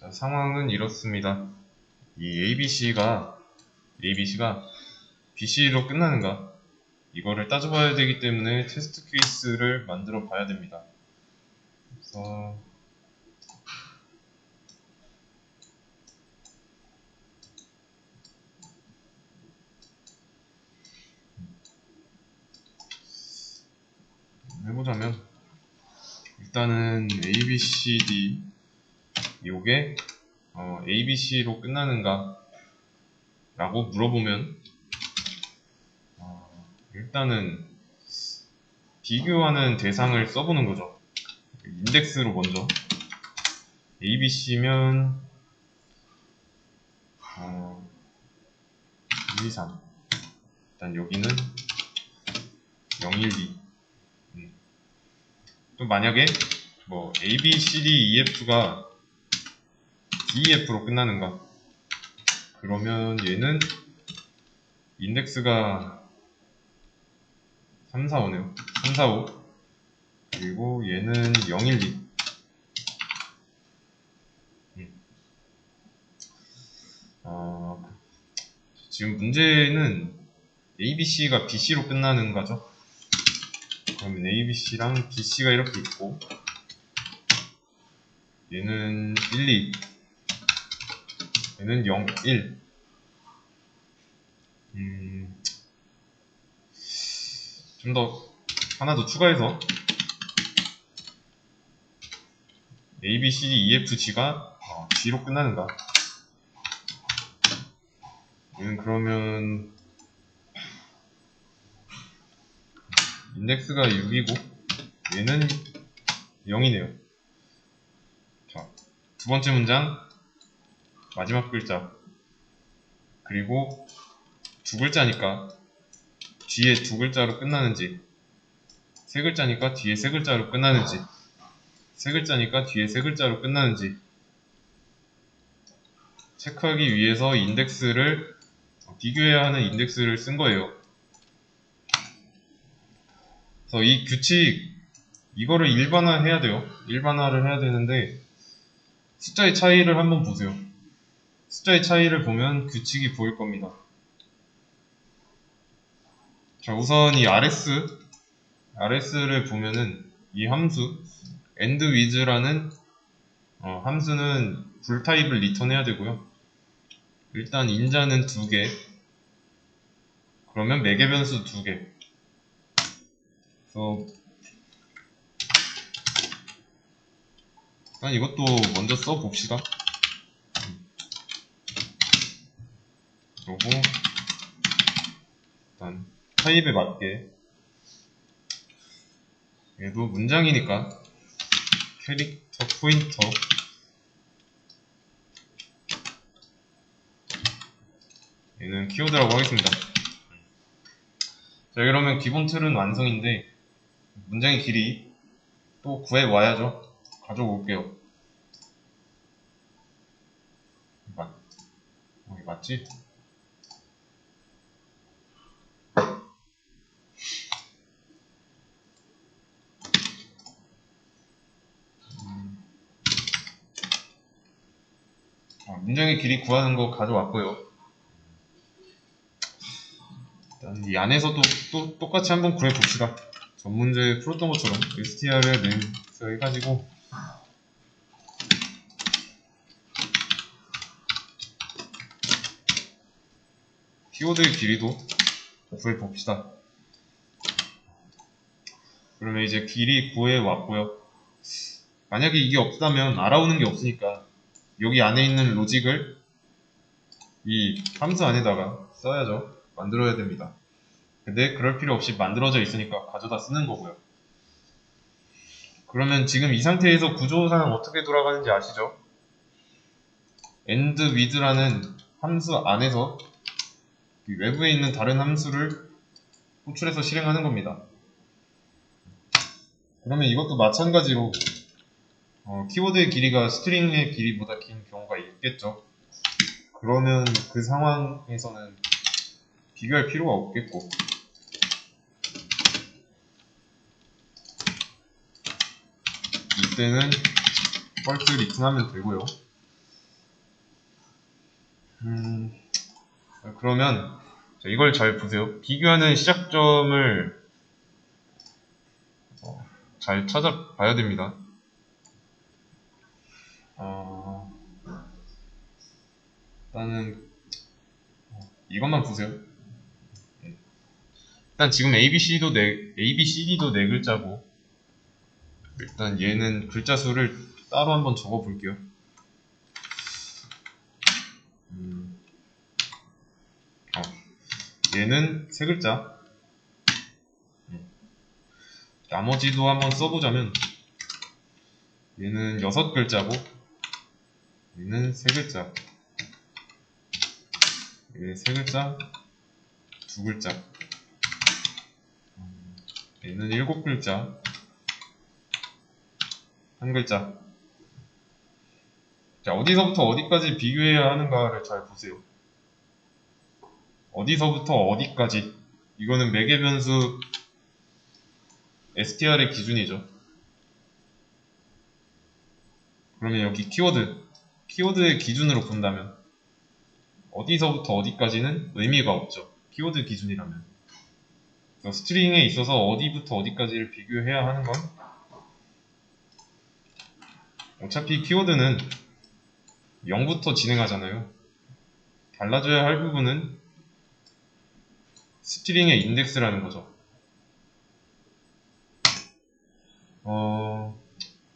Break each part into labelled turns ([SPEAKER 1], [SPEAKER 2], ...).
[SPEAKER 1] 자, 상황은 이렇습니다. 이 ABC가 BC로 끝나는가? 이거를 따져봐야 되기 때문에 테스트 케이스를 만들어 봐야 됩니다. 그래서 해보자면 일단은 ABCD 요게 ABC로 끝나는가? 라고 물어보면 일단은 비교하는 대상을 써보는 거죠. 인덱스로 먼저 ABC면 1, 2, 3 일단 여기는 0, 1, 2 또 만약에 뭐 A, B, C, D, E, F가 D, E, F로 끝나는가? 그러면 얘는 인덱스가 3, 4, 5네요. 3, 4, 5 그리고 얘는 0, 1, 2 지금 문제는 ABC가 BC로 끝나는 거죠. 그러면 ABC랑 BC가 이렇게 있고 얘는 1, 2 얘는 0, 1 좀 더 하나 더 추가해서 A, B, C, D, E, F, G가 G로 끝나는가? 얘는 그러면 인덱스가 6이고 얘는 0이네요. 자, 두 번째 문장 마지막 글자 그리고 두 글자니까 뒤에 두 글자로 끝나는지 세 글자니까 뒤에 세 글자로 끝나는지 세 글자니까 뒤에 세 글자로 끝나는지 체크하기 위해서 인덱스를 비교해야 하는 인덱스를 쓴 거예요. 그래서 이 규칙 이거를 일반화해야 돼요. 일반화를 해야 되는데 숫자의 차이를 한번 보세요. 숫자의 차이를 보면 규칙이 보일 겁니다. 자, 우선 이 RS를 보면은 이 함수 endWith라는 함수는 불타입을 리턴해야 되고요. 일단 인자는 2개 그러면 매개 변수 2개 그래서 일단 이것도 먼저 써봅시다. 그리고 일단 타입에 맞게 얘도 문장이니까 캐릭터 포인터 얘는 키워드라고 하겠습니다. 자, 그러면 기본 틀은 완성인데 문장의 길이 또 구해와야죠. 가져올게요. 여기 맞지? 문장의 길이 구하는 거 가져왔고요. 일단 이 안에서도 또 똑같이 한번 구해봅시다. 전 문제 풀었던 것처럼 str에 내서 해가지고 키워드의 길이도 구해봅시다. 그러면 이제 길이 구해왔고요. 만약에 이게 없다면 알아오는 게 없으니까 여기 안에 있는 로직을 이 함수 안에다가 써야죠. 만들어야 됩니다. 근데 그럴 필요 없이 만들어져 있으니까 가져다 쓰는 거고요. 그러면 지금 이 상태에서 구조상 어떻게 돌아가는지 아시죠? endWith라는 함수 안에서 외부에 있는 다른 함수를 호출해서 실행하는 겁니다. 그러면 이것도 마찬가지로 키워드의 길이가 스트링의 길이보다 긴 경우가 있겠죠. 그러면 그 상황에서는 비교할 필요가 없겠고 이때는 펄스 리턴하면 되고요. 그러면 이걸 잘 보세요. 비교하는 시작점을 잘 찾아봐야 됩니다. 일단은 이것만 보세요. 일단 지금 ABCD도 네 글자고, 일단 얘는 글자 수를 따로 한번 적어 볼게요. 얘는 세 글자. 나머지도 한번 써보자면, 얘는 6글자고, 얘는 세 글자. 얘 세 글자, 두 글자. 얘는 7글자, 한 글자. 자, 어디서부터 어디까지 비교해야 하는가를 잘 보세요. 어디서부터 어디까지. 이거는 매개 변수 str의 기준이죠. 그러면 여기 키워드의 기준으로 본다면 어디서부터 어디까지는 의미가 없죠. 키워드 기준이라면. 그래서 스트링에 있어서 어디부터 어디까지를 비교해야 하는 건 어차피 키워드는 0부터 진행하잖아요. 달라져야 할 부분은 스트링의 인덱스라는 거죠.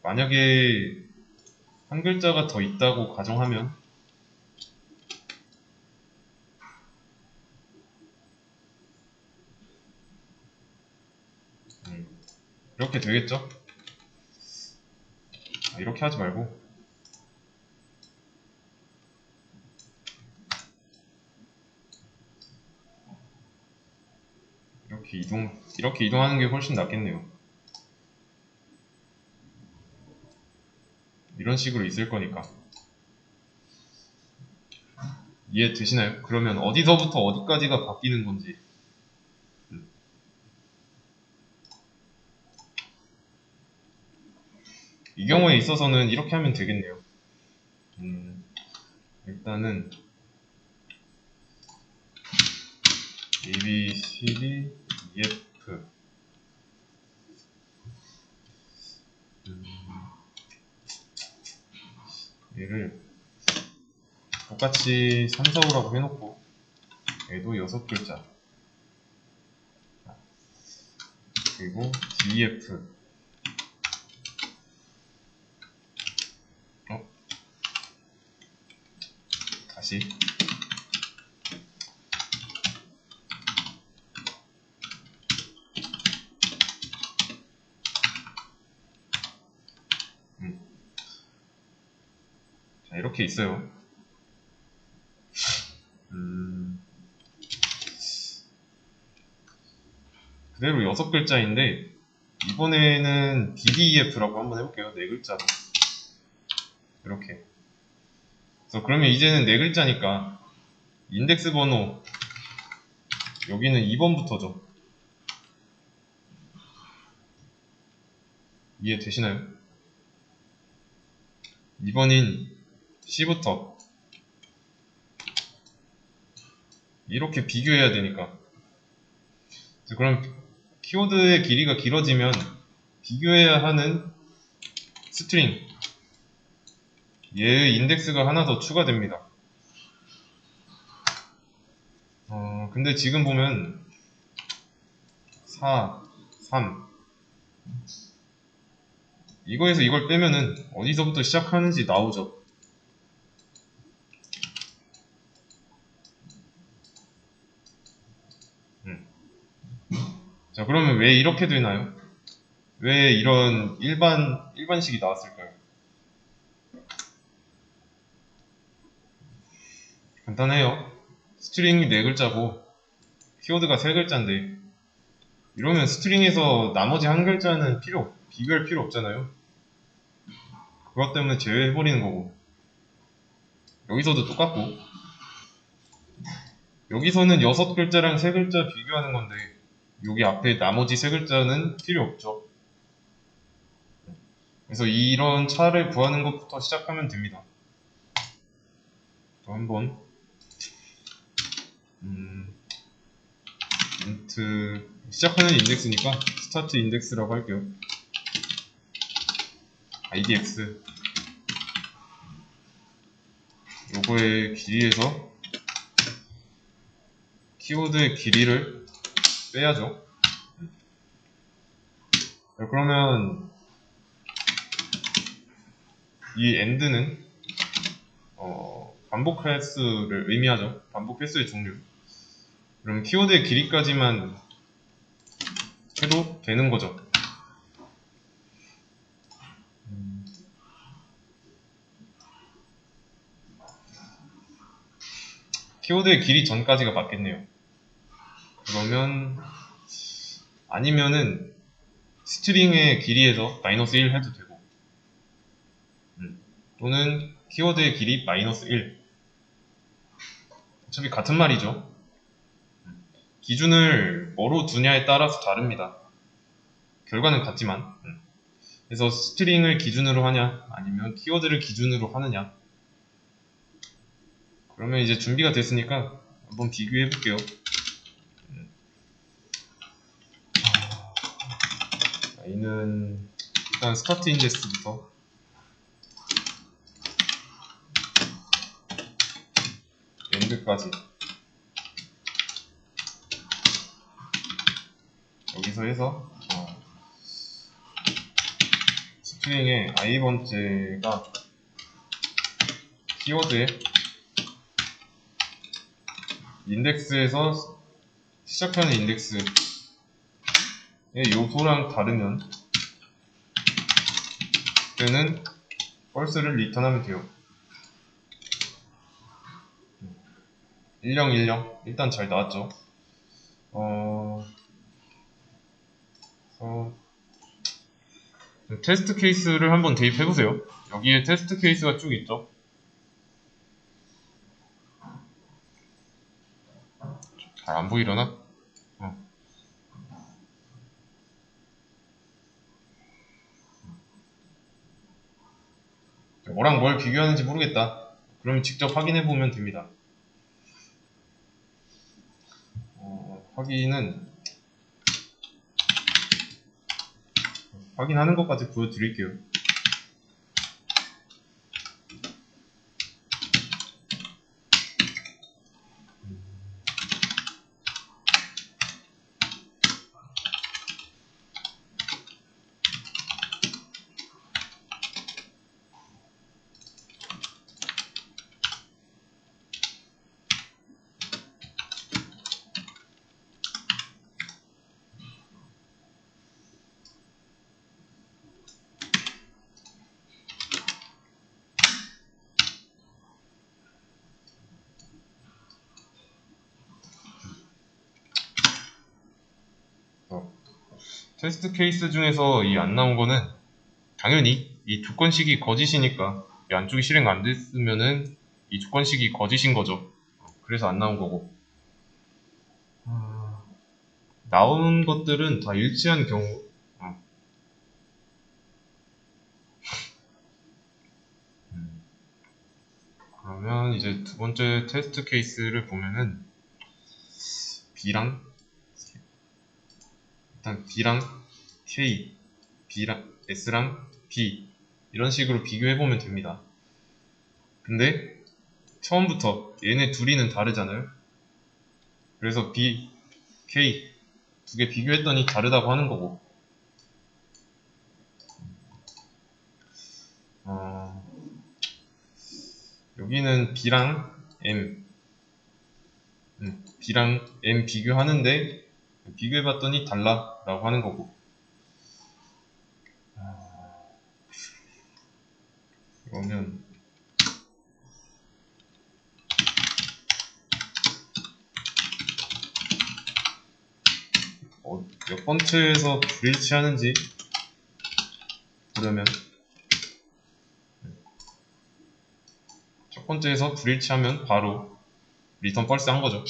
[SPEAKER 1] 만약에 한 글자가 더 있다고 가정하면 이렇게 되겠죠? 이렇게 하지 말고 이렇게 이동하는 게 훨씬 낫겠네요. 이런 식으로 있을 거니까. 이해 되시나요? 그러면 어디서부터 어디까지가 바뀌는 건지. 이 경우에 있어서는 이렇게 하면 되겠네요. 일단은 A, B, C, D, E, F. 얘를 똑같이 3, 4, 5라고 해놓고 얘도 6글자. 그리고 D, E, F. 다시 자, 이렇게 있어요. 그대로 6글자인데 이번에는 DDEF라고 한번 해볼게요. 4글자로 이렇게. 그래서 그러면 이제는 4글자니까 인덱스 번호 여기는 2번부터죠. 이해 되시나요? 2번인 C부터 이렇게 비교해야 되니까. 그럼 키워드의 길이가 길어지면 비교해야 하는 스트링 얘의 인덱스가 하나 더 추가됩니다. 근데 지금 보면 4, 3 이거에서 이걸 빼면은 어디서부터 시작하는지 나오죠. 자, 그러면 왜 이렇게 되나요? 왜 이런 일반식이 나왔을까요? 간단해요. 스트링이 4글자고 키워드가 3글자인데 이러면 스트링에서 나머지 한 글자는 비교할 필요 없잖아요. 그것 때문에 제외해버리는 거고, 여기서도 똑같고, 여기서는 6글자랑 3글자 비교하는 건데 여기 앞에 나머지 3글자는 필요 없죠. 그래서 이런 차를 구하는 것부터 시작하면 됩니다. 또 한번 인트 시작하는 인덱스니까 스타트 인덱스라고 할게요. idx 요거의 길이에서 키워드의 길이를 빼야죠. 그러면 이 end는 반복 횟수를 의미하죠. 반복 횟수의 종류. 그럼 키워드의 길이까지만 해도 되는 거죠. 키워드의 길이 전까지가 맞겠네요. 그러면 아니면은 스트링의 길이에서 -1 해도 되고, 또는 키워드의 길이 -1. 어차피 같은 말이죠. 기준을 뭐로 두냐에 따라서 다릅니다. 결과는 같지만. 그래서 스트링을 기준으로 하냐 아니면 키워드를 기준으로 하느냐. 그러면 이제 준비가 됐으니까 한번 비교해 볼게요. 이는 일단 스타트 인덱스부터 엔드까지 여기서 해서 스트링의 i번째가 키워드의 인덱스에서 시작하는 인덱스의 요소랑 다르면 그때는 false를 리턴하면 돼요. 1010 일단 잘 나왔죠. 테스트 케이스를 한번 대입해보세요. 여기에 테스트 케이스가 쭉 있죠. 잘 안 보이려나? 뭐랑 뭘 비교하는지 모르겠다. 그러면 직접 확인해보면 됩니다. 확인하는 것까지 보여드릴게요. 테스트 케이스 중에서 이 안 나온 거는 당연히 이 조건식이 거짓이니까 이 안쪽이 실행 안 됐으면은 이 조건식이 거짓인 거죠. 그래서 안 나온 거고, 나온 것들은 다 일치한 경우. 그러면 이제 두 번째 테스트 케이스를 보면은 일단 B랑 K, B랑 S랑 B 이런 식으로 비교해보면 됩니다. 근데 처음부터 얘네 둘이는 다르잖아요. 그래서 B, K 두 개 비교했더니 다르다고 하는 거고, 여기는 B랑 M 비교하는데 비교해봤더니 달라 라고 하는 거고, 그러면 몇 번째에서 불일치하는지 보려면 첫 번째에서 불일치하면 바로 리턴 false 한 거죠.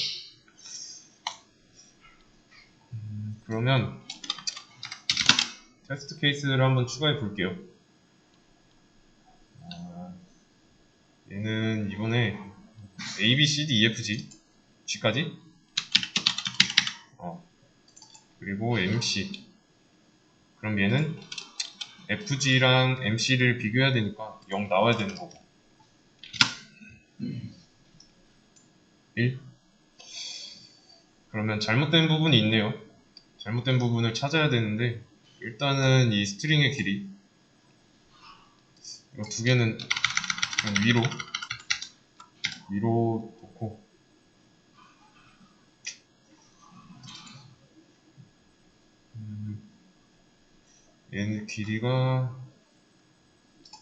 [SPEAKER 1] 그러면 테스트 케이스를 한번 추가해 볼게요. 얘는 이번에 A, B, C, D, E, F, G, G까지 그리고 MC. 그럼 얘는 FG랑 MC를 비교해야 되니까 0 나와야 되는 거고 1. 그러면 잘못된 부분이 있네요. 잘못된 부분을 찾아야 되는데 일단은 이 스트링의 길이 이 두 개는 그냥 위로 놓고 얘는 길이가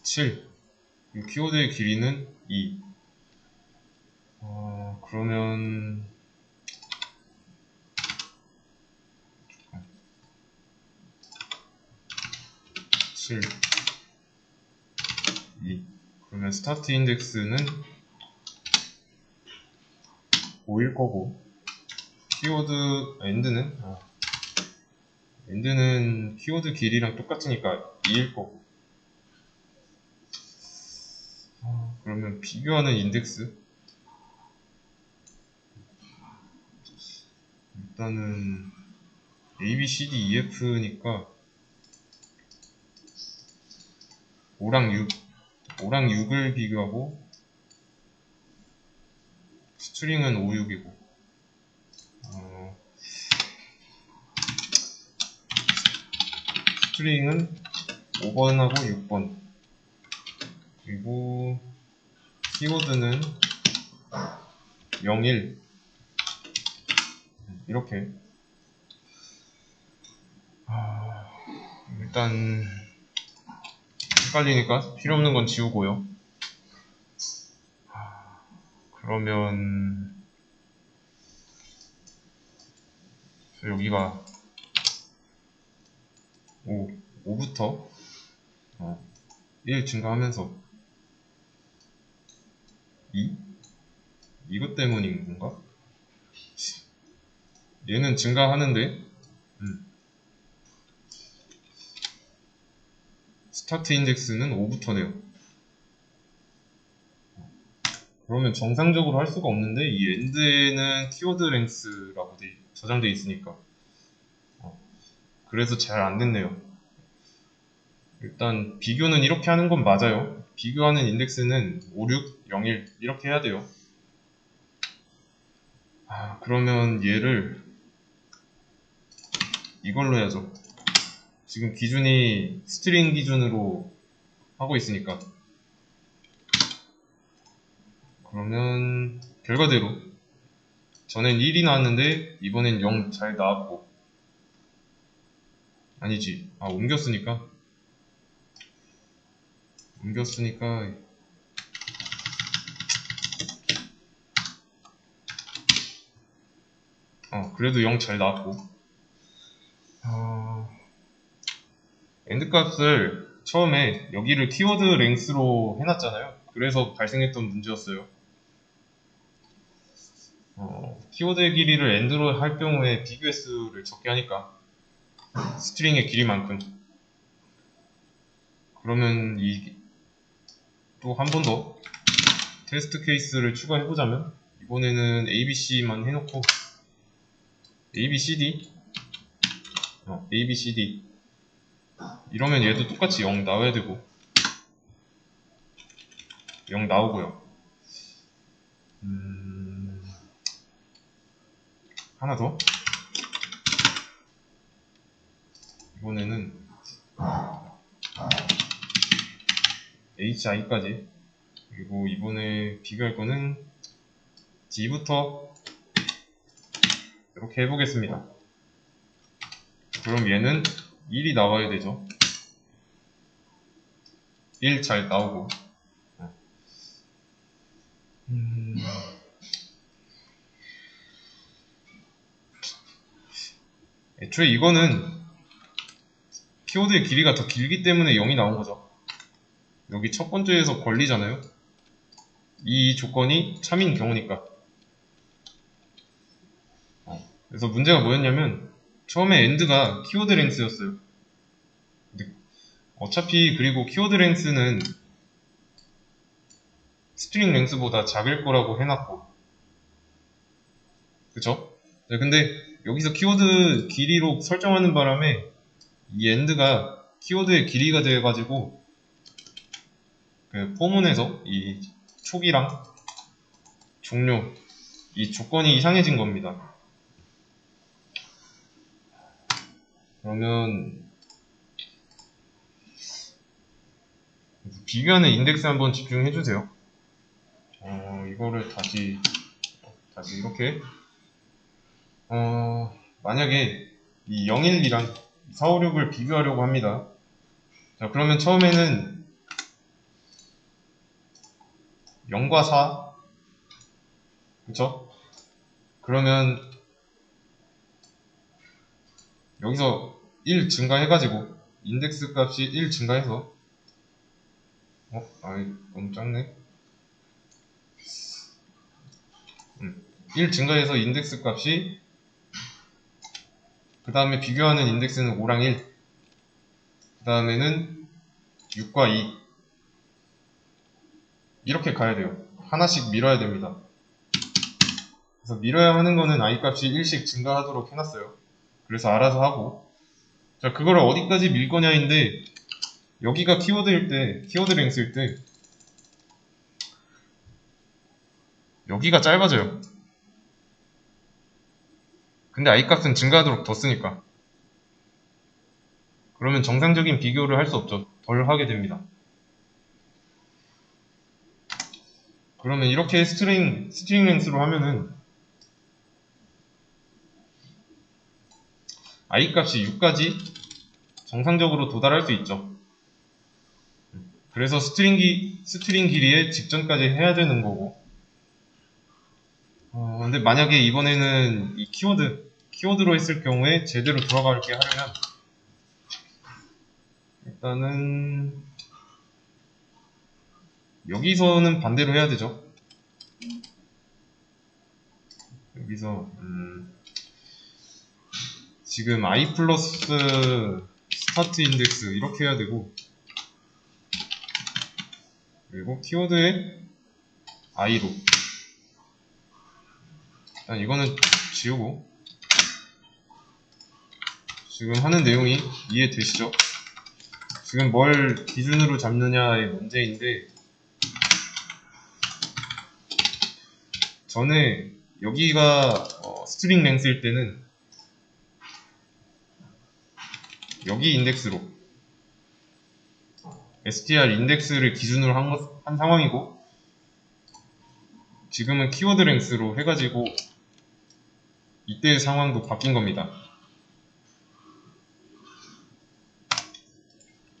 [SPEAKER 1] 7 그리고 키워드의 길이는 2 그러면 7 2 그러면 스타트 인덱스는 5일 거고 키워드 엔드는 키워드 길이랑 똑같으니까 2일 거고 그러면 비교하는 인덱스 일단은 A, B, C, D, E, F니까 5랑 6을 비교하고 스트링은 5, 6이고 스트링은 5번하고 6번 그리고 키워드는 0, 1 이렇게 일단 헷갈리니까 필요없는 건 지우고요. 그러면 여기가 5부터 1 증가하면서 2? 이것 때문인 건가? 얘는 증가하는데 스타트 인덱스는 5부터네요. 그러면 정상적으로 할 수가 없는데 이 엔드에는 키워드 랭스라고 저장되어 있으니까 그래서 잘 안 됐네요. 일단 비교는 이렇게 하는 건 맞아요. 비교하는 인덱스는 5, 6, 0, 1 이렇게 해야 돼요. 그러면 얘를 이걸로 해야죠. 지금 기준이 스트링 기준으로 하고 있으니까 그러면 결과대로 전엔 1이 나왔는데 이번엔 0 잘 나왔고 아니지 옮겼으니까 그래도 0 잘 나왔고 엔드 값을 처음에 여기를 키워드 랭스로 해놨잖아요. 그래서 발생했던 문제였어요. 키워드의 길이를 엔드로 할 경우에 비교 횟수를 적게 하니까 스트링의 길이만큼 그러면 또 한 번 더 테스트 케이스를 추가해보자면 이번에는 ABC만 해놓고 ABCD ABCD 이러면 얘도 똑같이 0 나와야 되고 0 나오고요. 하나 더 이번에는 HI까지 그리고 이번에 비교할 거는 D부터 이렇게 해보겠습니다. 그럼 얘는 1이 나와야 되죠. 1 잘 나오고 애초에 이거는 키워드의 길이가 더 길기 때문에 0이 나온 거죠. 여기 첫 번째에서 걸리잖아요. 이 조건이 참인 경우니까. 그래서 문제가 뭐였냐면 처음에 엔드가 키워드 랭스였어요. 근데 어차피 그리고 키워드 랭스는 스트링 랭스보다 작을 거라고 해놨고, 그쵸? 네, 근데 여기서 키워드 길이로 설정하는 바람에 이 end가 키워드의 길이가 돼가지고 그 포문에서 이 초기랑 종료 이 조건이 이상해진 겁니다. 그러면 비교하는 인덱스 한번 집중해 주세요. 이거를 다시 이렇게 만약에 이 012랑 456을 비교하려고 합니다. 자, 그러면 처음에는 0과 4, 그쵸? 그러면 여기서 1 증가해가지고 인덱스 값이 1 증가해서 아이 너무 작네. 1 증가해서 인덱스 값이 그 다음에 비교하는 인덱스는 5랑 1, 그 다음에는 6과 2 이렇게 가야 돼요. 하나씩 밀어야 됩니다. 그래서 밀어야 하는 거는 i 값이 1씩 증가하도록 해놨어요. 그래서 알아서 하고, 자, 그거를 어디까지 밀 거냐인데, 여기가 키워드일 때, 키워드 랭스일 때 여기가 짧아져요. 근데 i 값은 증가하도록 뒀으니까. 그러면 정상적인 비교를 할 수 없죠. 덜 하게 됩니다. 그러면 이렇게 스트링 랭스로 하면은 i 값이 6까지 정상적으로 도달할 수 있죠. 그래서 스트링 길이에 직전까지 해야 되는 거고, 근데 만약에 이번에는 이 키워드로 했을 경우에 제대로 돌아가게 하려면 일단은 여기서는 반대로 해야 되죠. 여기서 지금 i 플러스 스타트 인덱스 이렇게 해야 되고, 그리고 키워드에 i로, 일단 이거는 지우고, 지금 하는 내용이 이해되시죠? 지금 뭘 기준으로 잡느냐의 문제인데, 전에 여기가 스트링 랭스일 때는 여기 인덱스로 str 인덱스를 기준으로 한 상황이고, 지금은 키워드 랭스로 해가지고 이때의 상황도 바뀐 겁니다.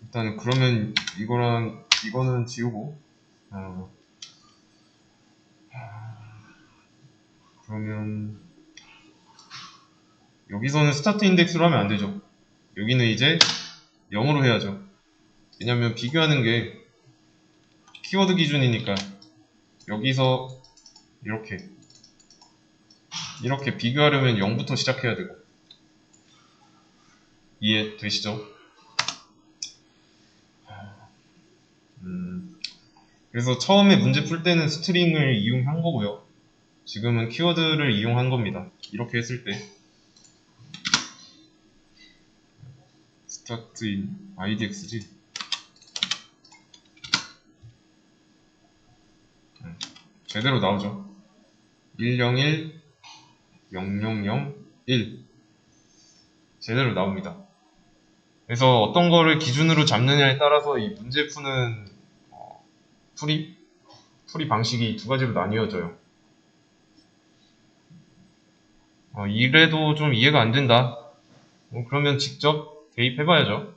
[SPEAKER 1] 일단 그러면 이거는 지우고, 그러면 여기서는 스타트 인덱스로 하면 안 되죠. 여기는 이제 0으로 해야죠. 왜냐면 비교하는 게 키워드 기준이니까 여기서 이렇게 비교하려면 0부터 시작해야 되고, 이해되시죠? 그래서 처음에 문제 풀 때는 스트링을 이용한 거고요. 지금은 키워드를 이용한 겁니다. 이렇게 했을 때 start in idxg 제대로 나오죠. 101 000 1 제대로 나옵니다. 그래서 어떤 거를 기준으로 잡느냐에 따라서 이 문제 푸는 풀이 방식이 두 가지로 나뉘어져요. 이래도 좀 이해가 안 된다. 그러면 직접 대입해봐야죠.